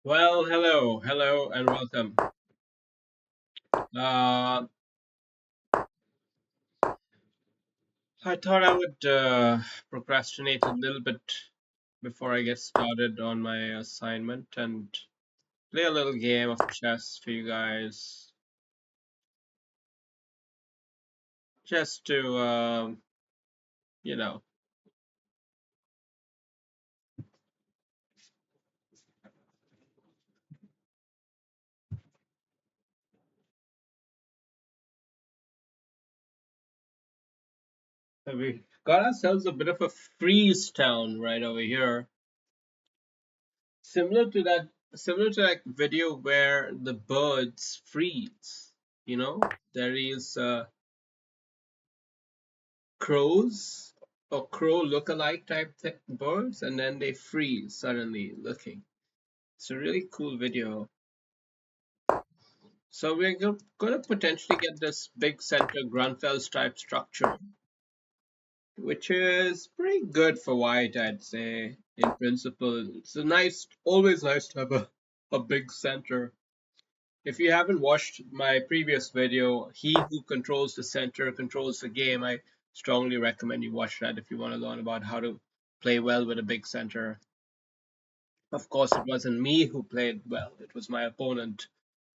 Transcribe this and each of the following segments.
Well, hello, and welcome. Uh, I thought I would procrastinate a little bit before I get started on my assignment and play a little game of chess for you guys, just to, you know, we got ourselves a bit of a freeze town right over here, similar to that, similar to that video where the birds freeze. You know, there is crows or crow look-alike type birds, and then they freeze suddenly looking. It's a really cool video. So we're going to potentially get this big center Grunfeld type structure, which is pretty good for white, I'd say. In principle, it's always nice to have a big center. If you haven't watched my previous video, He Who Controls the Center Controls the Game, I strongly recommend you watch that if you want to learn about how to play well with a big center. Of course, it wasn't me who played well, it was my opponent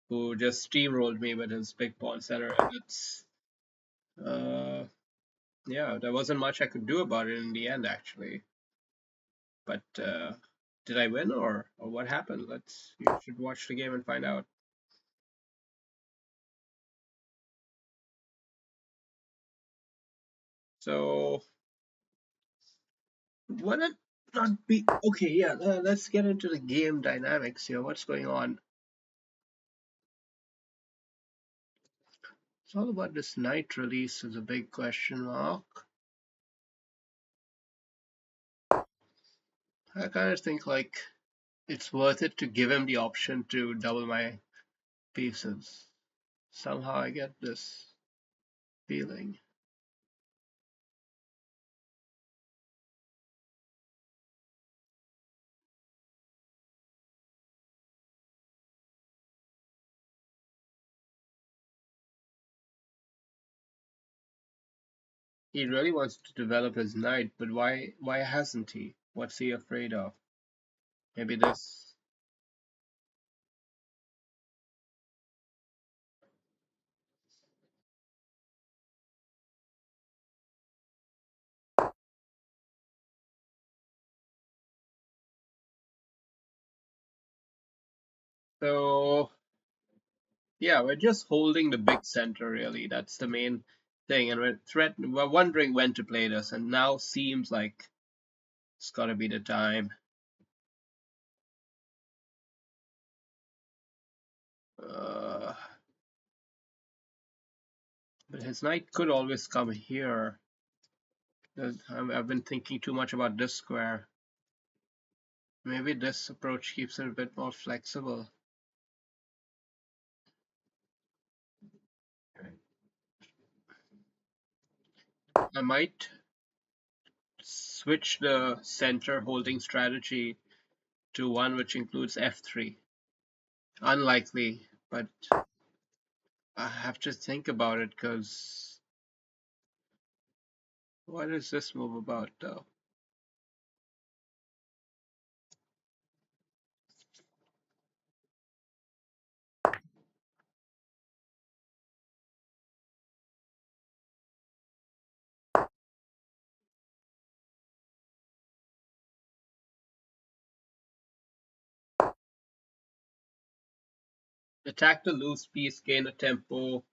who just steamrolled me with his big pawn center. And uh, yeah, there wasn't much I could do about it in the end, actually. But did I win or what happened? You should watch the game and find out. So why not be okay? Yeah, let's get into the game dynamics here. What's going on? It's all about this night release is a big question mark. I kind of think like it's worth it to give him the option to double my pieces. Somehow I get this feeling. He really wants to develop his knight, but why hasn't he? What's he afraid of? Maybe this. So yeah, we're just holding the big center really. That's the main thing, and we're wondering when to play this, and now seems like it's gotta be the time. Uh, but his knight could always come here. I've been thinking too much about this square. Maybe this approach keeps it a bit more flexible. I might switch the center holding strategy to one which includes f3. Unlikely, but I have to think about it because what is this move about though? Attack the loose piece, gain a tempo. Of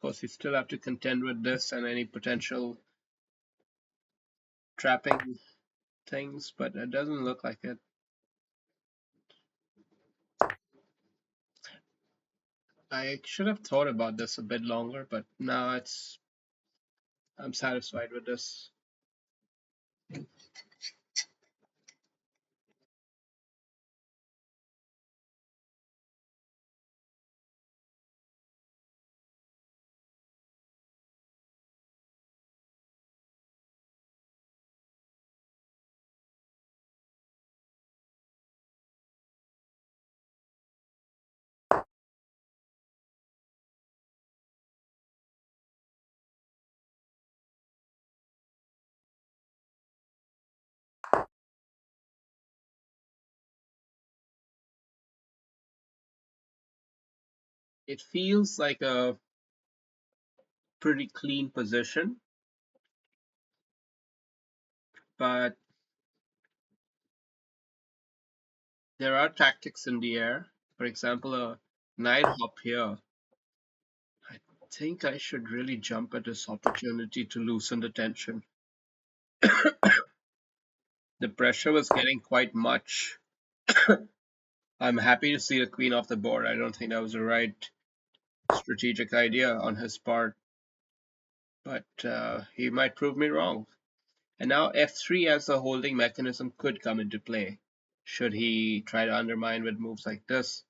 course, you still have to contend with this and any potential trapping things, but it doesn't look like it. I should have thought about this a bit longer, but now I'm satisfied with this. It feels like a pretty clean position, but there are tactics in the air. For example, a 9 hop here. I think I should really jump at this opportunity to loosen the tension. The pressure was getting quite much. I'm happy to see the queen off the board. I don't think that was the right strategic idea on his part, but he might prove me wrong. And now f3 as a holding mechanism could come into play. Should he try to undermine with moves like this?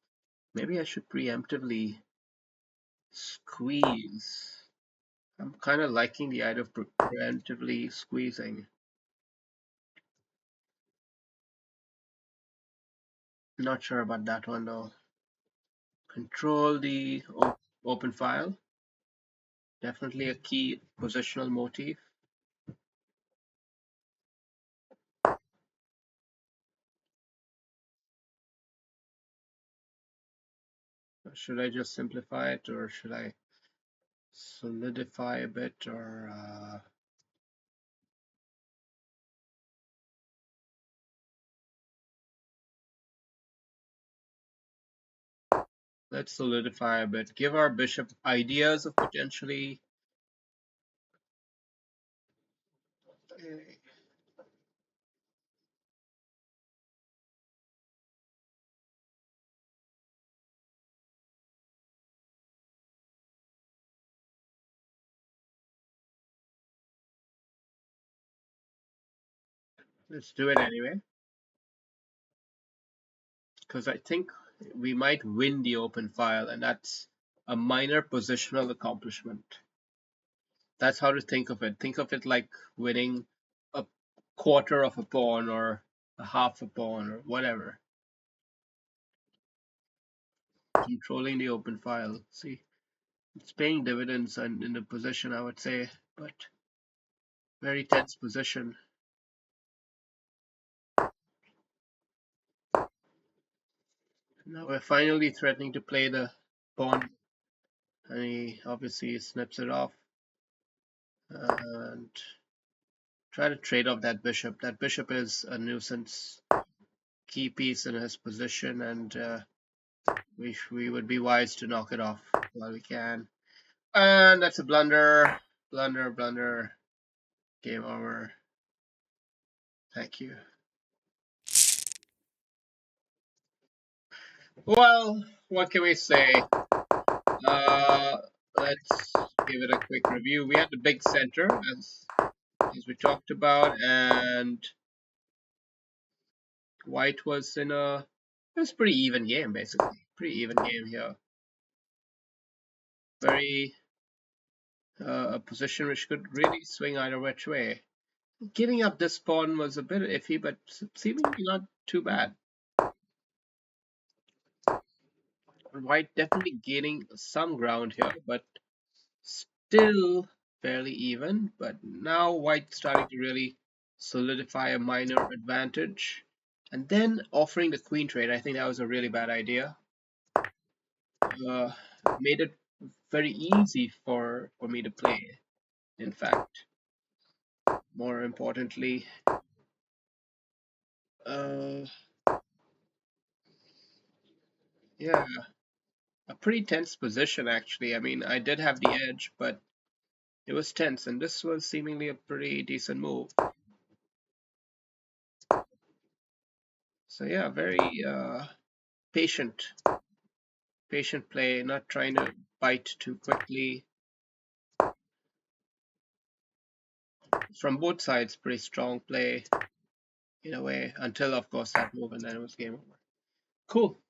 Maybe I should preemptively squeeze. I'm kind of liking the idea of preemptively squeezing. Not sure about that one though. Control the open file. Definitely a key positional motif. Should I just simplify it, or should I solidify a bit, or let's solidify a bit. Give our bishop ideas of potentially. Let's do it anyway, because I think we might win the open file, and that's a minor positional accomplishment. That's how to think of it. Think of it like winning a quarter of a pawn or a half a pawn or whatever. Controlling the open file. See, it's paying dividends and in the position, I would say, but very tense position. Now we're finally threatening to play the pawn, and he obviously snips it off and try to trade off that bishop. That bishop is a nuisance key piece in his position, and we would be wise to knock it off while we can. And that's a blunder. Blunder, blunder. Game over. Thank you. Well, what can we say? Uh, let's give it a quick review. We had the big center, as we talked about, and white was in a it was pretty even game, basically. Pretty even game here. Very a position which could really swing either which way. Giving up this pawn was a bit iffy, but seemingly not too bad. White definitely gaining some ground here, but still fairly even. But now white starting to really solidify a minor advantage. And then offering the queen trade, I think that was a really bad idea. Uh, made it very easy for me to play. In fact, more importantly, uh, yeah, a pretty tense position actually. I mean, I did have the edge, but it was tense, and this was seemingly a pretty decent move. So yeah, very patient, patient play, not trying to bite too quickly. From both sides, pretty strong play in a way, until of course that move, and then it was game over. Cool.